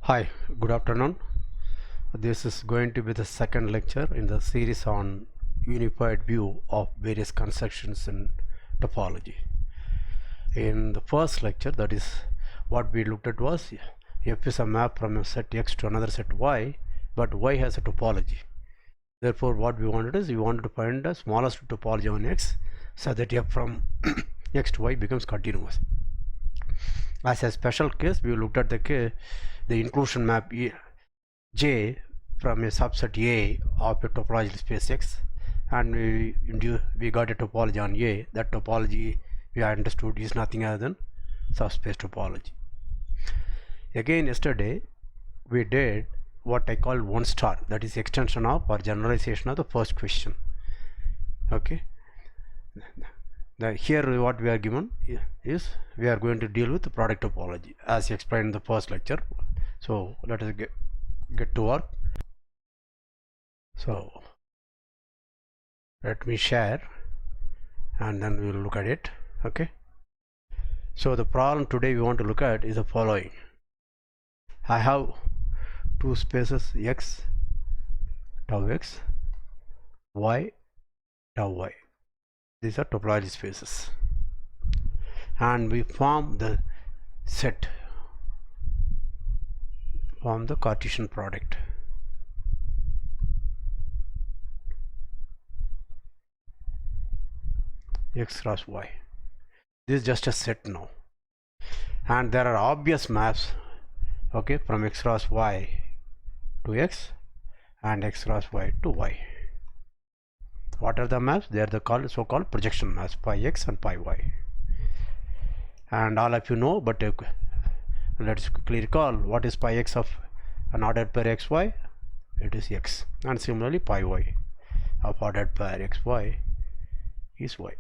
Hi, good afternoon. This is going to be the second lecture in the series on unified view of various constructions in topology. In the first lecture, that is what we looked at was F is a map from a set X to another set Y, but Y has a topology. Therefore, what we wanted is we wanted to find the smallest topology on X so that F from X to Y becomes continuous. As a special case, we looked at the inclusion map J from a subset A of a topological space X, and we got a topology on A. That topology we understood is nothing other than subspace topology. Again, yesterday we did what I call 1 star, that is extension of or generalization of the first question. Okay, here what we are given is we are going to deal with the product topology as explained in the first lecture. So let us get to work. So let me share and then we will look at it. Okay, so the problem today we want to look at is the following. I have two spaces X tau X, Y tau Y. These are topology spaces, and we form the set, form the Cartesian product. X cross Y. This is just a set now, and there are obvious maps, okay, from X cross Y to X and X cross Y to Y. What are the maps? They are the so-called projection maps, pi X and pi Y. And all of you know, but let's quickly recall what is pi X of an ordered pair XY. It is X, and similarly pi Y of ordered pair XY is Y.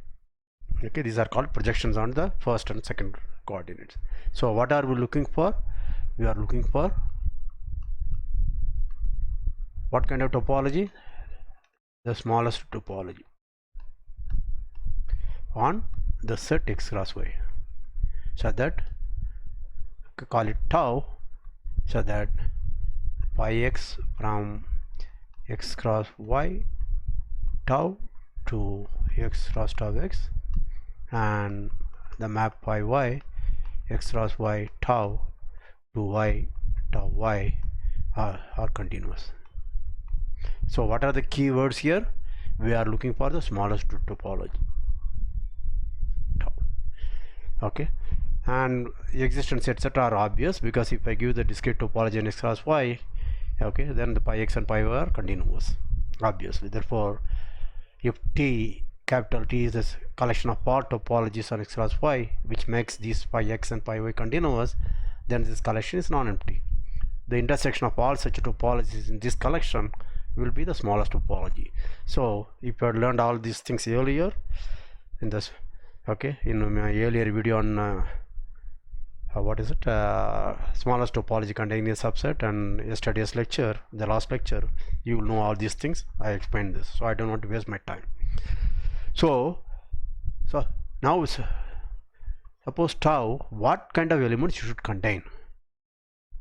Okay, these are called projections on the first and second coordinates. So what are we looking for? We are looking for what kind of topology? The smallest topology on the set X cross Y, so that call it tau, so that pi X from X cross Y tau to X cross tau X, and the map pi Y X cross Y tau to Y tau Y are continuous. So what are the keywords here? We are looking for the smallest topology, tau. Okay, and existence etc are obvious, because if I give the discrete topology in X cross Y, okay, then the pi X and pi Y are continuous, obviously. Therefore, if T, capital T, is this collection of all topologies on X cross Y, which makes these pi X and pi Y continuous, then this collection is non-empty. The intersection of all such topologies in this collection will be the smallest topology. So if you had learned all these things earlier in this, okay, in my earlier video on what is it, smallest topology containing a subset, and yesterday's lecture, the last lecture, you will know all these things. I explained this, so I don't want to waste my time. So now suppose tau, what kind of elements you should contain?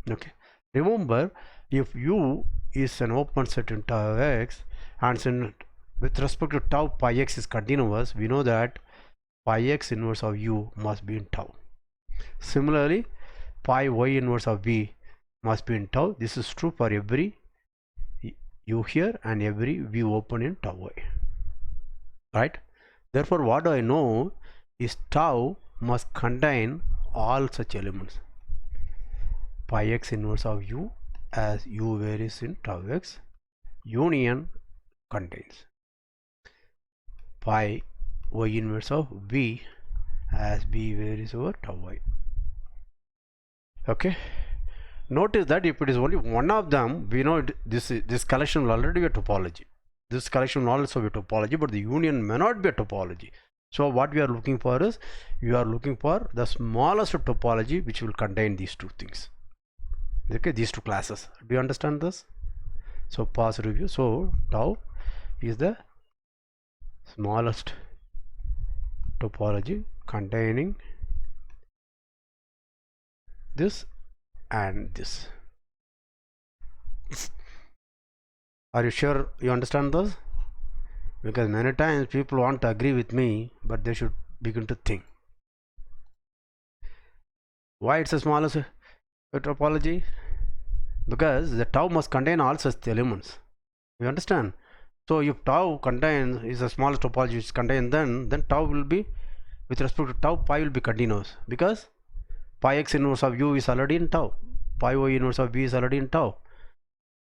Okay, remember, if U is an open set in tau X, and with respect to tau pi X is continuous, we know that pi X inverse of U must be in tau. Similarly, pi Y inverse of V must be in tau. This is true for every U here and every V open in tau Y, right? Therefore, what do I know is tau must contain all such elements. Pi X inverse of U as U varies in tau X, union contains pi Y inverse of V as V varies over tau Y. Okay, notice that if it is only one of them, we know this collection will already be a topology. This collection will also be a topology, but the union may not be a topology. So what we are looking for is, we are looking for the smallest topology which will contain these two things. Okay, these two classes. Do you understand this? So pause review. So tau is the smallest topology containing this and this. Are you sure you understand those? Because many times people want to agree with me, but they should begin to think. Why it's the smallest topology? Because the tau must contain all such elements. You understand? So if tau contains is the smallest topology which contains, then tau will be, with respect to tau, pi will be continuous, because pi x inverse of u is already in tau, pi y inverse of v is already in tau,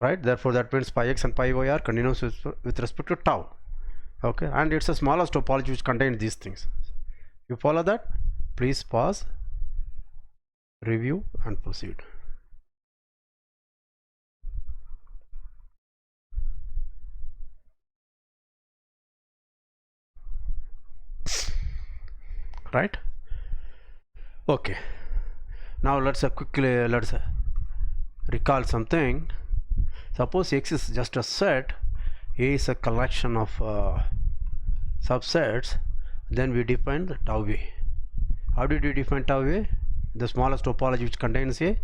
right? Therefore that means pi x and pi y are continuous with respect to tau. Okay, and it's the smallest topology which contains these things. You follow that? Please pause, review and proceed. Right? Okay, now let's quickly recall something. Suppose X is just a set, A is a collection of subsets, then we define the tau A. How did we define tau A? The smallest topology which contains A.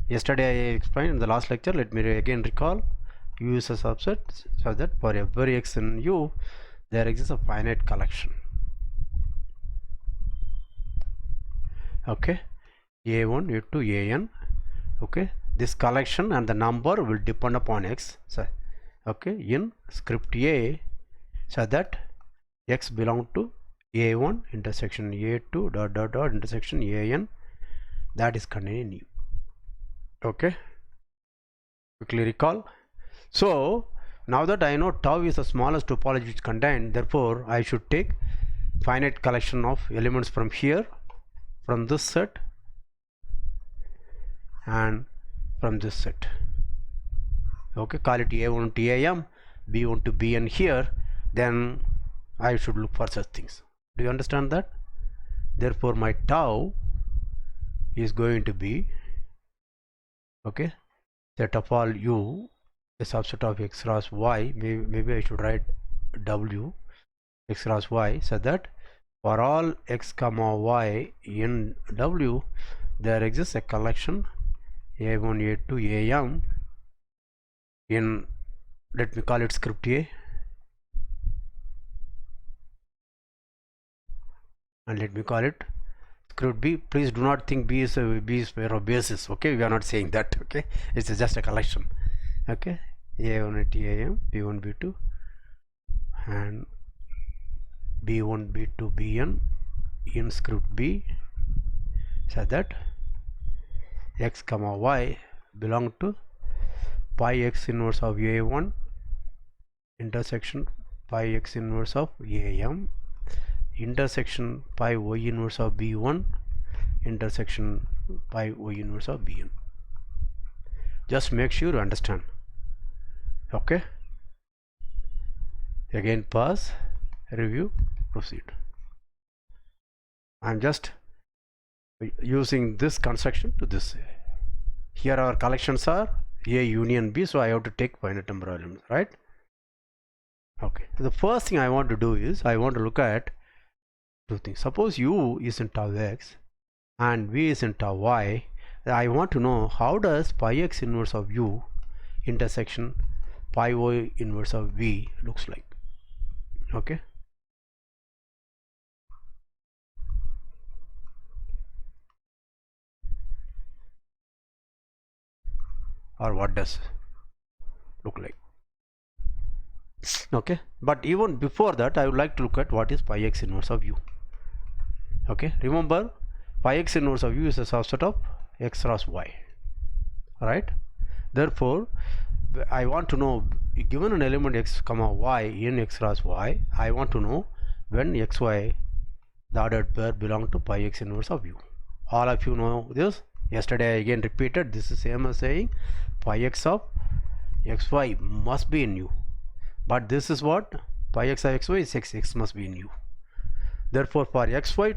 Yesterday I explained in the last lecture. Let me again recall. U is a subset, so that for every x in U there exists a finite collection. Okay, A1, A2, An. Okay, this collection and the number will depend upon x. So, okay, in script A, so that x belong to A1 intersection A2 dot dot dot intersection An, that is contained in U. Okay, quickly recall. So now that I know tau is the smallest topology which contained, therefore I should take finite collection of elements from here, from this set and from this set. Okay, call it A1 to AM, B1 to Bn here, then I should look for such things. Do you understand that? Therefore my tau is going to be, okay, set of all U, a subset of x cross y. Maybe I should write W x cross y, so that for all x comma y in W there exists a collection A1 A2 AM in, let me call it script A, and let me call it script B. Please do not think B is a pair of bases. Okay, we are not saying that. Okay, it's just a collection. Okay, A1 AM, B1 B2 and B1 B2 Bn in script B, so that x comma y belong to pi x inverse of A1 intersection pi x inverse of AM intersection pi y inverse of B1 intersection pi y inverse of Bn. Just make sure you understand. Okay, again pause, review, proceed. I'm just using this construction to this. Here our collections are A union B, so I have to take finite number of elements, right? Okay, the first thing I want to do is I want to look at two things. Suppose U is in tau x and V is in tau y. I want to know how does pi x inverse of U intersection pi y inverse of V looks like. Okay, or what does look like. Okay, but even before that I would like to look at what is pi x inverse of U. Okay, remember pi x inverse of U is a subset of x cross y, right? Therefore I want to know, given an element x comma y in x cross y, I want to know when xy, the ordered pair, belong to pi x inverse of U. All of you know this. Yesterday I again repeated, this is same as saying pi x of xy must be in U, but this is what pi x of xy is x must be in U. Therefore for xy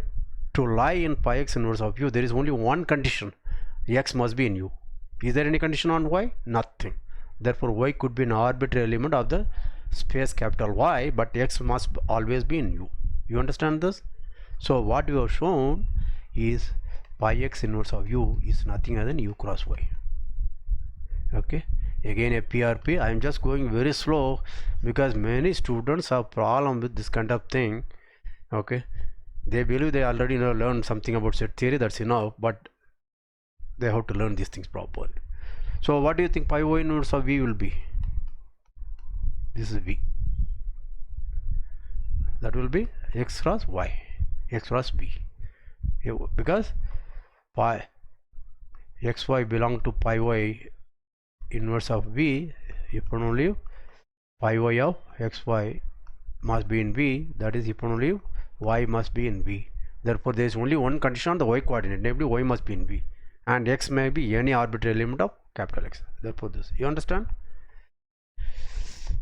to lie in pi x inverse of U, there is only one condition: x must be in U. Is there any condition on y? Nothing. Therefore y could be an arbitrary element of the space capital Y, but x must always be in U. You understand this? So what we have shown is pi x inverse of U is nothing other than U cross Y. Okay, again a PRP. I am just going very slow because many students have problem with this kind of thing. Okay, they believe they already learned something about set theory, that's enough, but they have to learn these things properly. So what do you think pi y inverse of V will be? This is V. That will be x cross y, x cross b, because pi xy belong to pi y inverse of V. If and only pi y of xy must be in V, that is if and only y must be in V. Therefore there is only one condition on the y coordinate, namely y must be in V, and x may be any arbitrary element of capital X. Therefore this, you understand?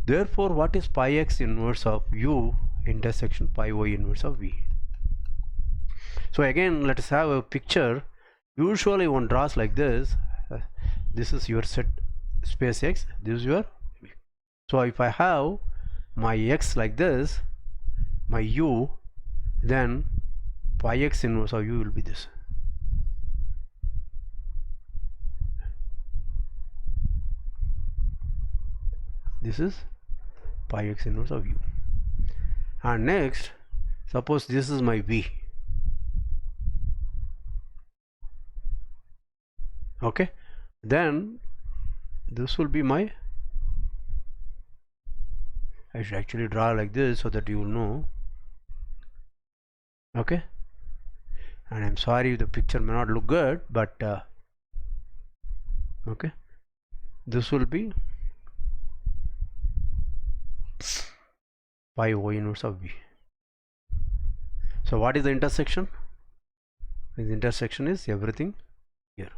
Therefore what is pi x inverse of u intersection pi y inverse of V? So again let us have a picture. Usually one draws like this. This is your set space X, this is your V. So if I have my X like this, my U, then pi x inverse of U will be this. This is pi x inverse of U. And next, suppose this is my V. Okay, then this will be my, I should actually draw like this so that you will know. Okay, and I'm sorry the picture may not look good, but okay, this will be pi y inverse of V. So what is the intersection? The intersection is everything here.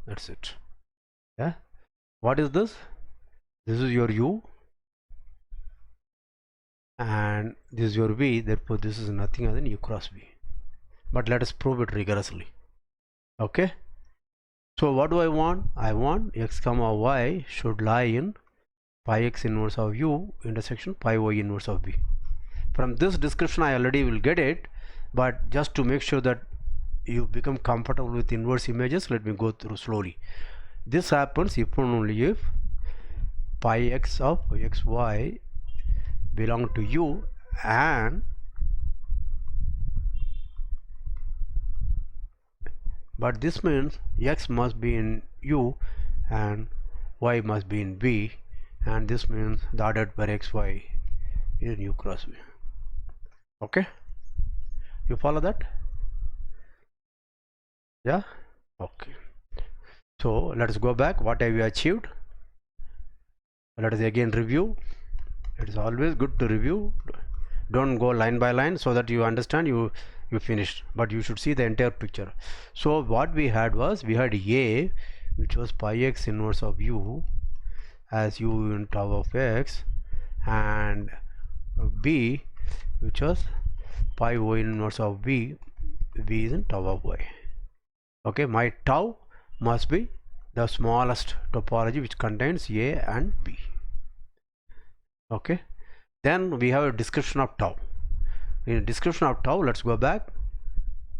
That's it. Yeah, what is this? This is your U and this is your V, therefore this is nothing other than U cross V. But let us prove it rigorously. Okay, so what do I want? I want x comma y should lie in pi x inverse of U intersection pi y inverse of V. From this description I already will get it, but just to make sure that you become comfortable with inverse images, let me go through slowly. This happens if and only if pi x of xy belong to U and but this means x must be in U and y must be in V, and this means the ordered by xy is in U cross V. Okay, you follow that? Yeah, okay. So let us go back. What have we achieved? Let us again review. It is always good to review. Don't go line by line so that you understand you finished, but you should see the entire picture. So what we had was, we had A, which was pi x inverse of U as U in tau of x, and B, which was pi y inverse of V, V is in tau of y. Okay, my tau must be the smallest topology which contains A and B. Okay, then we have a description of tau. In description of tau, let's go back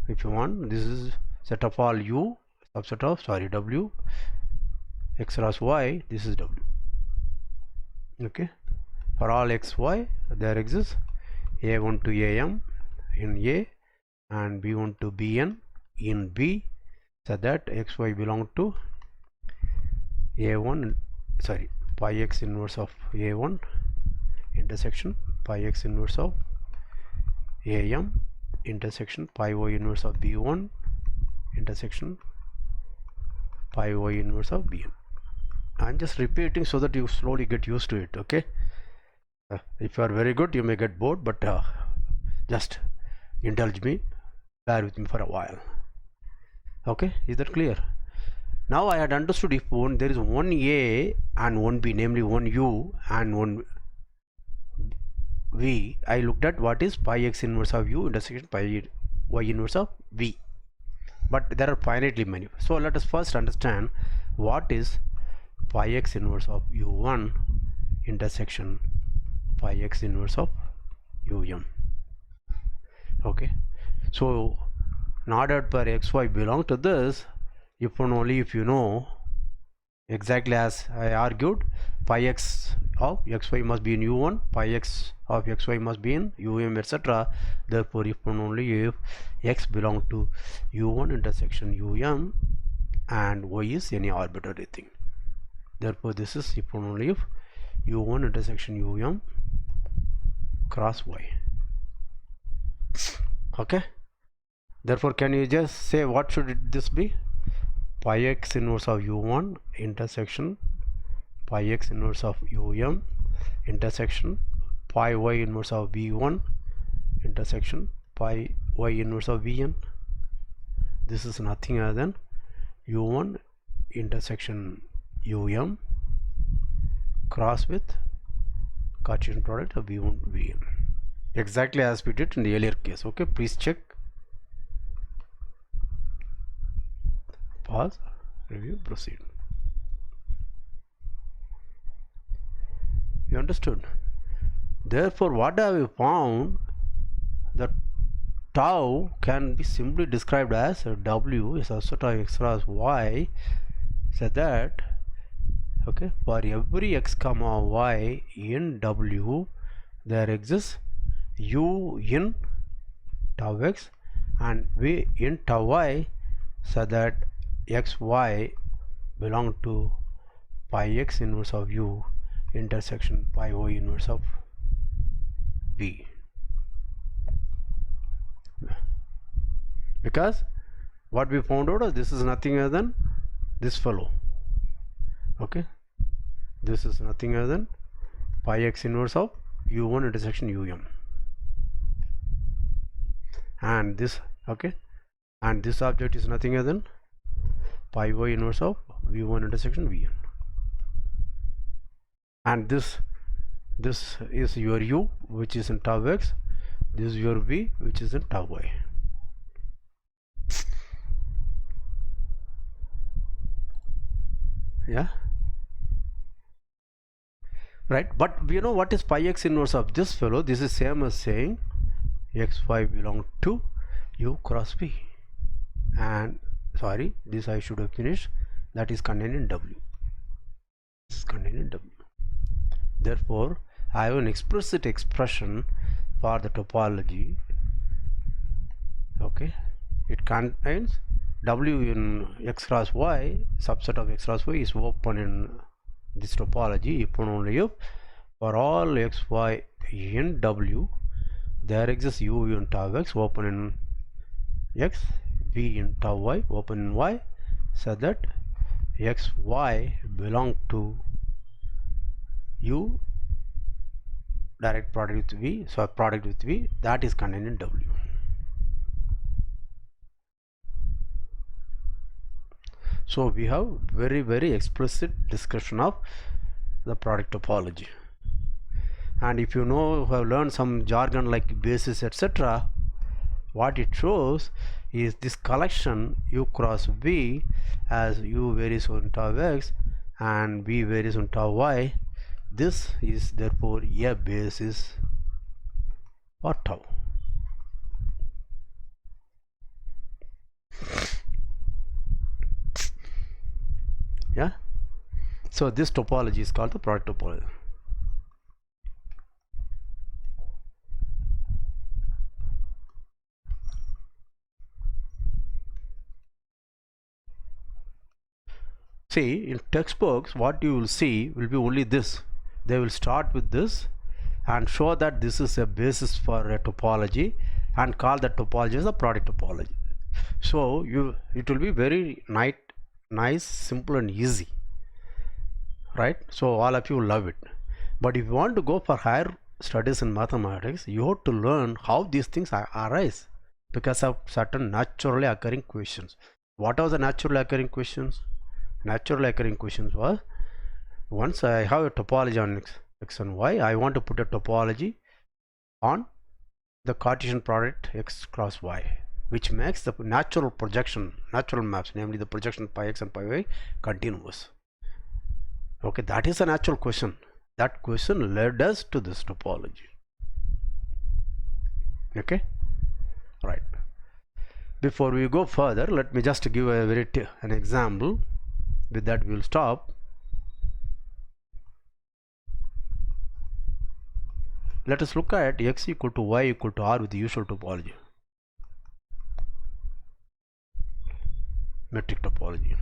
if you want. This is set of all U, subset of W, x cross y, this is W. Okay, for all x y there exists A1 to AM in A and B1 to Bn in B, so that xy belong to A1, sorry, pi x inverse of A1 intersection pi x inverse of AM intersection pi y inverse of B1 intersection pi y inverse of Bn. I'm just repeating so that you slowly get used to it. Okay, if you are very good you may get bored, but just indulge me, bear with me for a while. Okay, is that clear? Now I had understood if there is one A and one B, namely one U and one V, I looked at what is pi x inverse of U intersection pi y inverse of V, but there are finitely many. So let us first understand what is pi x inverse of U1 intersection pi x inverse of UM. Okay, so in order per xy belong to this, if and only if you know, exactly as I argued, pi x of xy must be in u1, pi x of xy must be in um, etc. Therefore, if and only if x belong to u1 intersection um and y is any arbitrary thing. Therefore, this is if and only if u1 intersection um cross y. Okay. Therefore, can you just say what should this be? Pi x inverse of u1 intersection pi x inverse of um intersection pi y inverse of v1 intersection pi y inverse of vn. This is nothing other than u1 intersection um cross with Cartesian product of v1 vn, exactly as we did in the earlier case. Okay, please check, pause, review, proceed. You understood? Therefore, what have we found? The tau can be simply described as w is a subset of x cross y, so that okay, for every x comma y in w there exists u in tau x and v in tau y, so that x y belong to pi x inverse of u intersection pi y inverse of v. Because what we found out is this is nothing other than this fellow. Okay, this is nothing other than pi x inverse of u1 intersection um, and this, okay, and this object is nothing other than pi y inverse of v1 intersection vn, and this is your u which is in tau x, this is your v which is in tau y. Yeah, right. But you know what is pi x inverse of this fellow? This is same as saying xy belong to u cross v, and sorry, this I should have finished, that is contained in w. This is contained in w. Therefore, I have an explicit expression for the topology. Okay, it contains w in x cross y, subset of x cross y is open in this topology if and only if for all xy in w there exists u in tau x open in x, v in tau y open in y, so that xy belong to u direct product with v, so product with v, that is contained in w. So we have very explicit discussion of the product topology, and if you know, have learned some jargon like basis etc., what it shows is this collection u cross v as u varies on tau x and v varies on tau y. This is therefore a basis for tau. Yeah, so this topology is called the product topology. See, in textbooks what you will see will be only this. They will start with this and show that this is a basis for a topology and call that topology as the product topology. So it will be very nice, simple and easy, right? So all of you love it. But if you want to go for higher studies in mathematics, you have to learn how these things arise because of certain naturally occurring questions. What are the naturally occurring questions? Naturally occurring questions was, once I have a topology on x and y, I want to put a topology on the Cartesian product x cross y, which makes the natural projection, natural maps, namely the projection pi x and pi y, continuous. Okay, that is a natural question. That question led us to this topology. Okay, right. Before we go further, let me just give a an example. With that we will stop. Let us look at x equal to y equal to r with the usual topology, metric topology,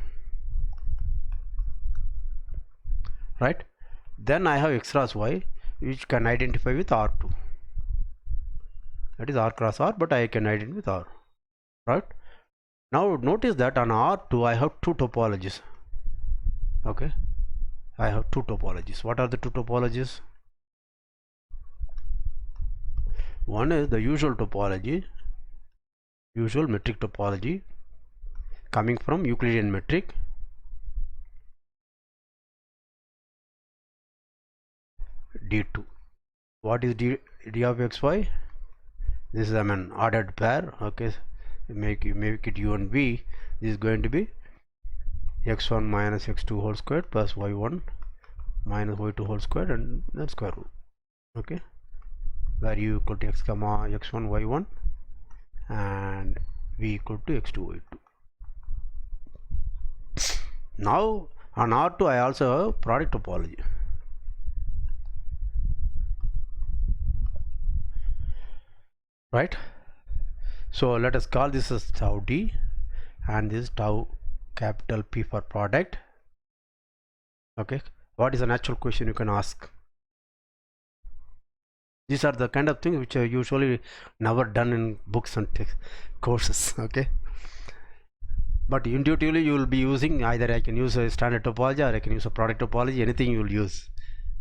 right? Then I have x cross y, which can identify with r2. That is r cross r, but I can identify with r, right? Now notice that on r2 I have two topologies. Okay, I have two topologies. What are the two topologies? One is the usual topology, usual metric topology, coming from Euclidean metric. D2. What is d of xy? This is an ordered pair. Okay, make it u and v. This is going to be x1 minus x2 whole squared plus y1 minus y2 whole squared and then square root. Okay, where u equal to x comma x1 y1 and v equal to x2 y2. Now on R2 I also have product topology. Right, so let us call this as tau d, and this is tau capital P for product. Okay, what is a natural question you can ask? These are the kind of things which are usually never done in books and courses. Okay, but intuitively you will be using either I can use a standard topology or I can use a product topology, anything you will use.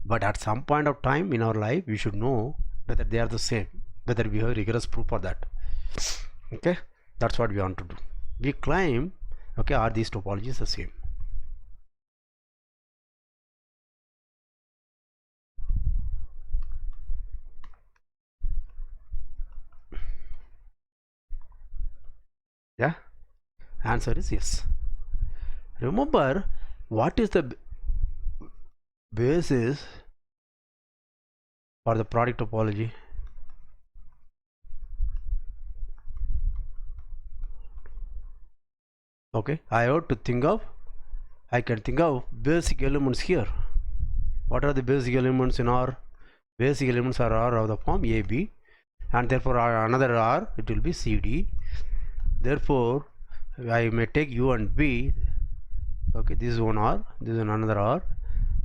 But at some point of time in our life we should know whether they are the same, whether we have rigorous proof for that. Okay, that's what we want to do. We claim, okay, are these topologies the same? Yeah, answer is yes. Remember, what is the basis for the product topology? Okay, I have to think of, I can think of basic elements here. What are the basic elements in R? Basic elements are R of the form AB, and therefore another R, it will be CD. Therefore I may take U and B. Okay, this is one R, this is another R.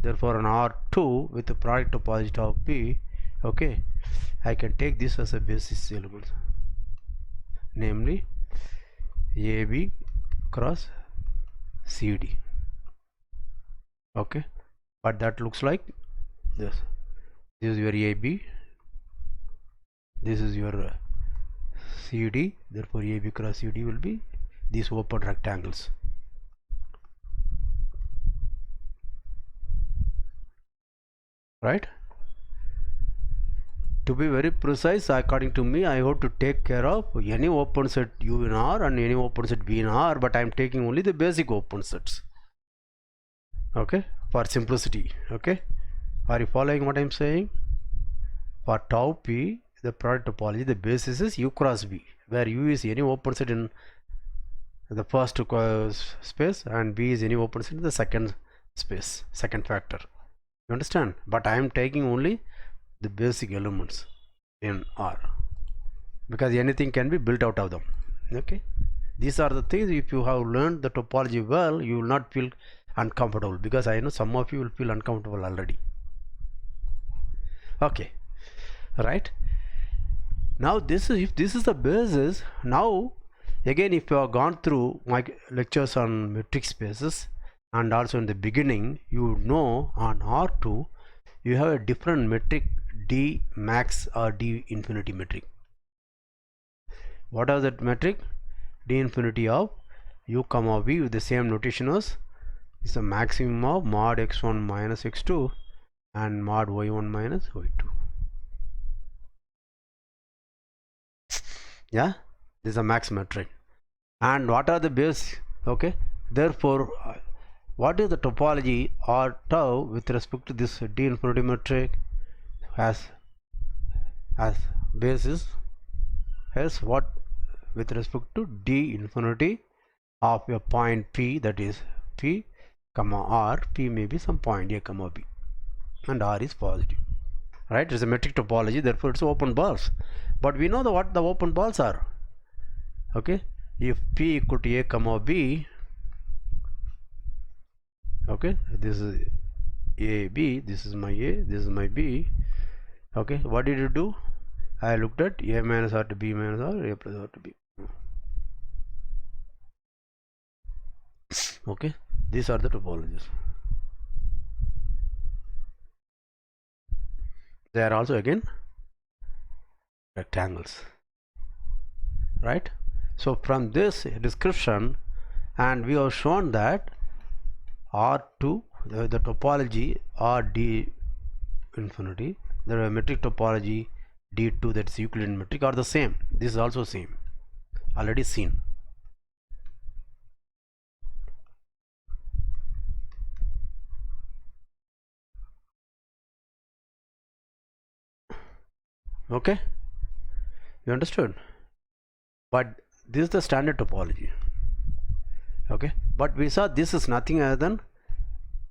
Therefore on R2 with the product topology of P, okay, I can take this as a basis element, namely AB cross CD. Okay, but that looks like this. This is your AB, this is your CD. Therefore AB cross CD will be these open rectangles. Right? To be very precise, according to me, I have to take care of any open set U in R and any open set V in R, but I am taking only the basic open sets. Okay, for simplicity. Okay, are you following what I am saying? For tau P, the product topology, the basis is U cross V, where U is any open set in the first space and V is any open set in the second space, second factor. You understand? But I am taking only the basic elements in R, because anything can be built out of them. Okay, these are the things, if you have learned the topology well, you will not feel uncomfortable, because I know some of you will feel uncomfortable already. Okay, right, now this is, if this is the basis, now again if you have gone through my lectures on metric spaces and also in the beginning, you know on R2 you have a different metric, D max or D infinity metric. What is that metric? D infinity of U comma V with the same notation as is the maximum of mod x1 minus x2 and mod y1 minus y2. Yeah, this is a max metric. And what are the base? Okay, therefore what is the topology or tau with respect to this D infinity metric as basis has what with respect to d infinity of a point P, that is P comma R. P may be some point A comma B, and R is positive, right? It's a metric topology, therefore it's open balls. But we know what the open balls are. Okay, if P equal to A comma B, okay, this is A, B, this is my A, this is my B. Okay, what did you do? I looked at A minus R to B minus R, A plus R to B. Okay, these are the topologies. They are also again rectangles, right? So from this description, and we have shown that R2, the topology RD infinity, the metric topology D2, that is Euclidean metric, are the same. This is also same, already seen. Okay, you understood? But this is the standard topology. Okay, but we saw this is nothing other than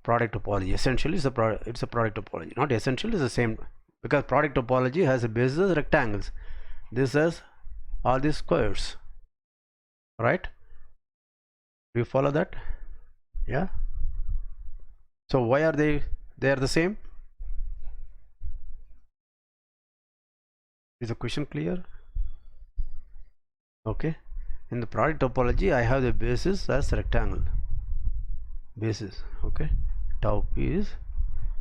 product topology. Essentially it's a product topology. Not essentially, it's the same, because product topology has a basis as rectangles. This has all these squares, right? Do you follow that? Yeah. So why are they are the same? Is the question clear? Okay, in the product topology I have the basis as rectangle basis. Okay, tau P is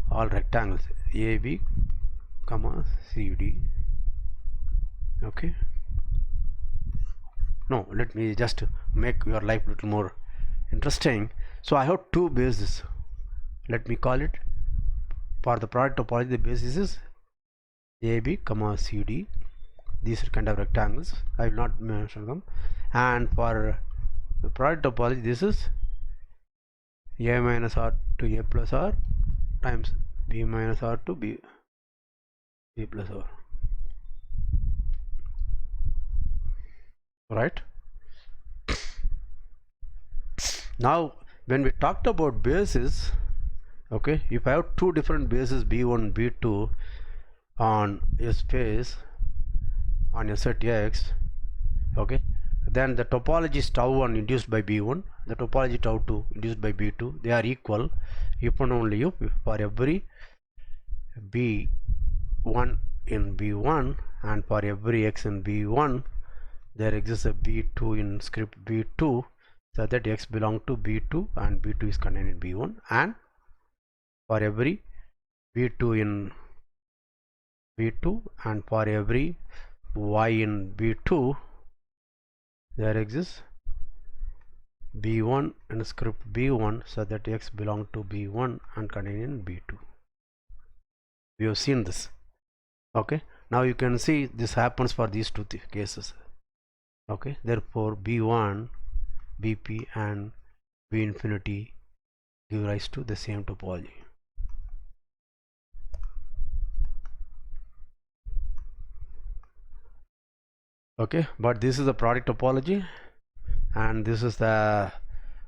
all rectangles, A, B comma C, D. Okay, no, let me just make your life a little more interesting. So I have two bases. Let me call it, for the product topology the basis is A, B comma C, D. These are kind of rectangles, I will not mention them. And for the product topology, this is A minus R to A plus R times B minus R to B plus R, right? Now when we talked about bases, okay, if I have two different bases B1 B2 on a space on a set X, okay, then the topology is tau 1 induced by B1, the topology tau 2 induced by B2, they are equal if and only if for every B1 in B1 and for every X in B1 there exists a B2 in script B2, so that X belongs to B2 and B2 is contained in B1, and for every B2 in B2 and for every Y in B2 there exists B1 in script B1, so that X belongs to B1 and contained in B2. We have seen this. Okay, now you can see this happens for these two cases. Okay, therefore B1, BP and B infinity give rise to the same topology. Okay, but this is the product topology and this is the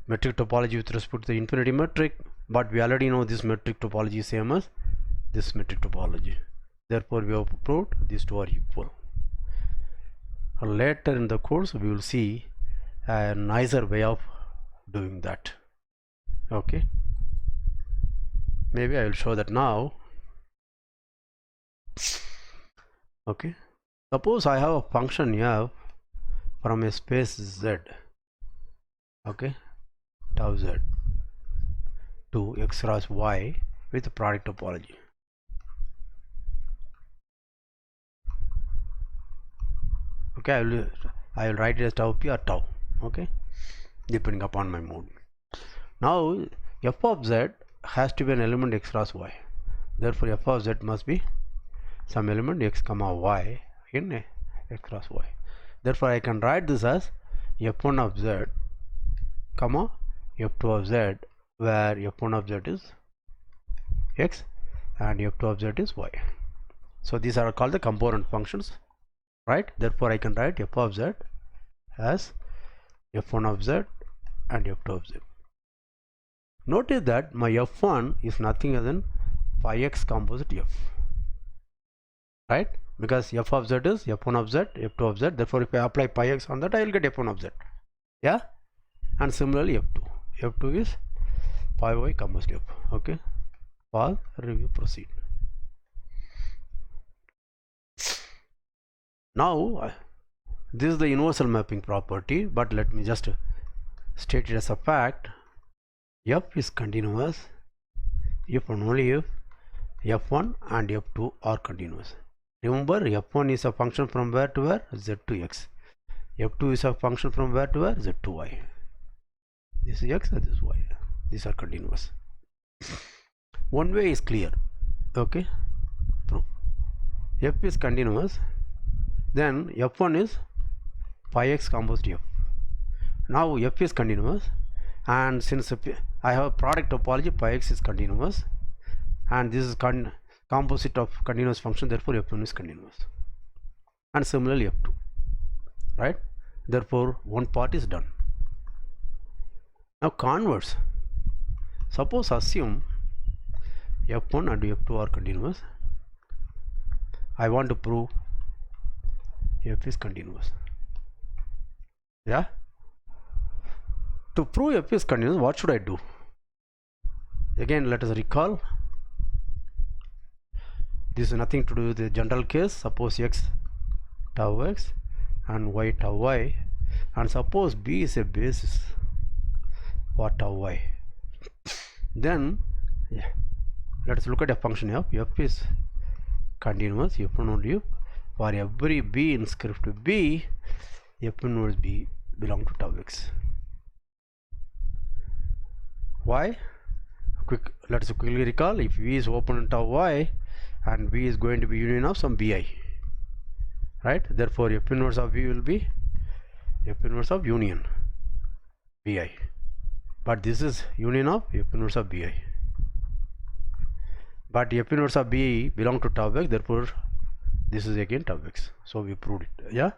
metric topology with respect to the infinity metric, but we already know this metric topology is same as this metric topology, therefore we have proved these two are equal. Later in the course we will see a nicer way of doing that. Okay, maybe I will show that now. Okay, suppose I have a function f from a space Z, okay, tau Z to x cross y with product topology. Okay, I will write it as tau p or tau, okay, depending upon my mood. Now f of z has to be an element x cross y, therefore f of z must be some element x comma y in x cross y. Therefore I can write this as f1 of z comma f2 of z, where f1 of z is x and f2 of z is y. So these are called the component functions, right? Therefore I can write f of z as f1 of z and f2 of z. Notice that my f1 is nothing other than pi x composite f, right? Because f of z is f1 of z, f2 of z. Therefore, if I apply pi x on that, I will get f1 of z. Yeah, and similarly f2 is pi y composite f. Okay, pause, review, proceed. Now this is the universal mapping property, but let me just state it as a fact. F is continuous if and only if f1 and f2 are continuous. Remember, f1 is a function from where to where? Z to x. f2 is a function from where to where? Z to y. This is x and this is y. These are continuous. One way is clear. Okay, proof. F is continuous, then f1 is pi x composite f. Now f is continuous, and since I have a product topology, pi x is continuous, and this is composite of continuous function, therefore f1 is continuous, and similarly f2, right? Therefore one part is done. Now converse. Suppose assume f1 and f2 are continuous. I want to prove f is continuous. Yeah, to prove f is continuous, what should I do? Again, let us recall, this is nothing to do with the general case. Suppose x tau x and y tau y, and suppose B is a basis for tau y. Then let us look at a function f. F is continuous if and only if for every b in script b, f inverse b belong to tau x. Why? Let us quickly recall. If v is open in tau y and b is going to be union of some bi, right? Therefore f inverse of v will be f inverse of union bi, but this is union of f inverse of bi, but f inverse of b belong to tau x, therefore this is again tau x. So we proved it. Yeah,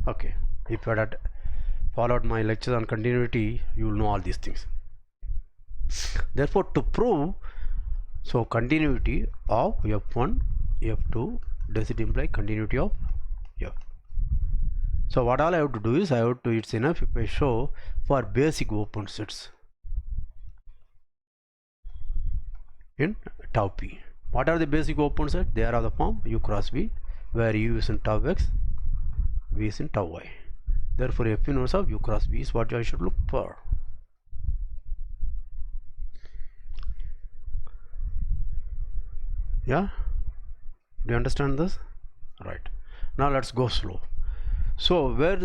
okay. If you had followed my lectures on continuity, you will know all these things. Therefore, to prove, so continuity of f1 f2, does it imply continuity of f? So what all I have to do is, it's enough if I show for basic open sets in tau p. What are the basic open sets? They are of the form u cross v, where u is in tau x, v is in tau y. Therefore f inverse of u cross v is what I should look for. Yeah, do you understand this? Right. Now let's go slow. So where,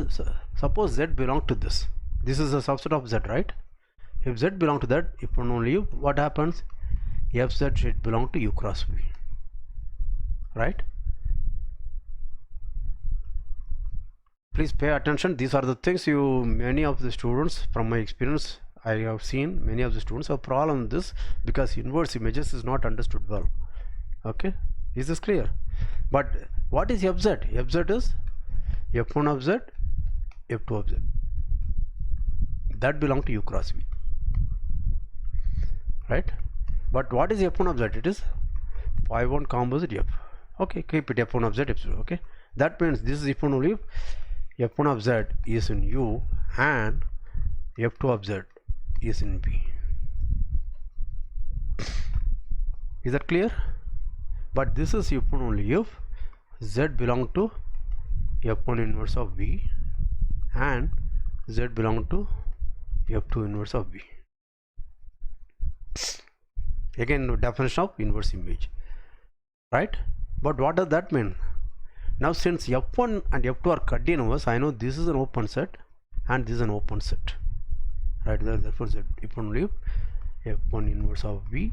suppose z belong to this is a subset of z, right? If z belong to that, if and only if, what happens? Fz should belong to u cross v, right? Please pay attention. These are the things many of the students, from my experience, I have seen many of the students have problem with this because inverse images is not understood well. Okay, is this clear? But what is fz? Fz is f1 of z, f2 of z, that belong to u cross v, right? But what is f1 of z? It is pi 1 composite f. Okay, keep it f1 of z, f0. Okay, that means this is if and only if f1 of z is in u and f2 of z is in b. Is that clear? But this is if and only if z belong to f1 inverse of v and z belong to f2 inverse of v. Again, the definition of inverse image, right? But what does that mean? Now since f1 and f2 are continuous, I know this is an open set and this is an open set, right? Therefore z if only if f1 inverse of v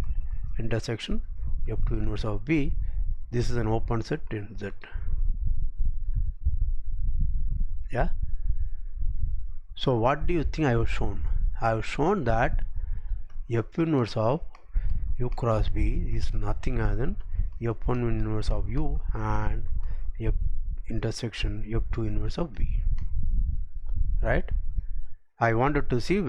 intersection f2 inverse of v, this is an open set in z. Yeah, so what do you think I have shown? I have shown that f inverse of u cross v is nothing other than f1 inverse of u and f intersection f2 inverse of v. right? I wanted to see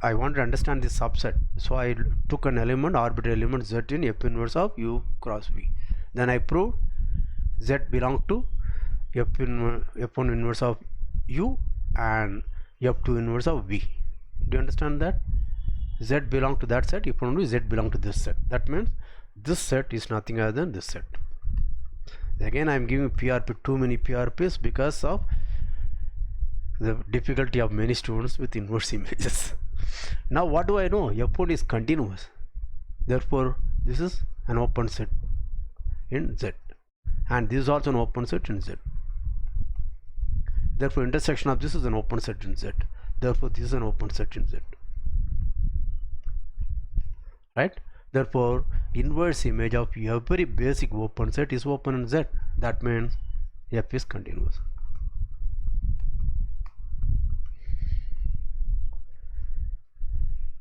I want to understand this subset, so I took an element, arbitrary element z in F inverse of u cross v. Then I proved z belong to F1 inverse of u and F2 inverse of v. Do you understand that? Z belong to that set, F1 only z belong to this set. That means this set is nothing other than this set. Again I am giving PRP, too many PRPs, because of the difficulty of many students with inverse images. Now what do I know? F1 is continuous, therefore this is an open set in Z, and this is also an open set in Z. Therefore intersection of this is an open set in Z, therefore this is an open set in Z, right? Therefore inverse image of every basic open set is open in Z. That means F is continuous.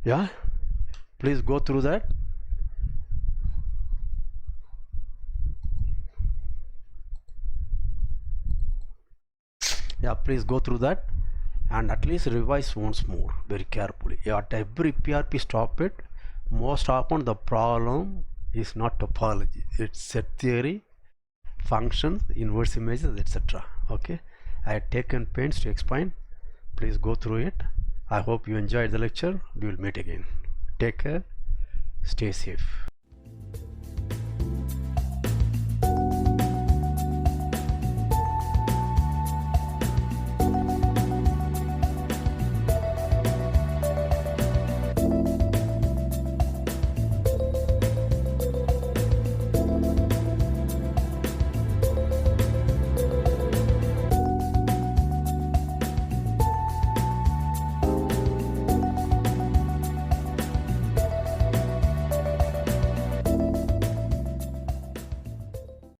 Yeah, please go through that. Yeah, please go through that and at least revise once more very carefully. At every PRP, stop it. Most often the problem is not topology, it's set theory, functions, inverse images, etc. Okay, I have taken pains to explain. Please go through it. I hope you enjoyed the lecture. We will meet again. Take care, stay safe.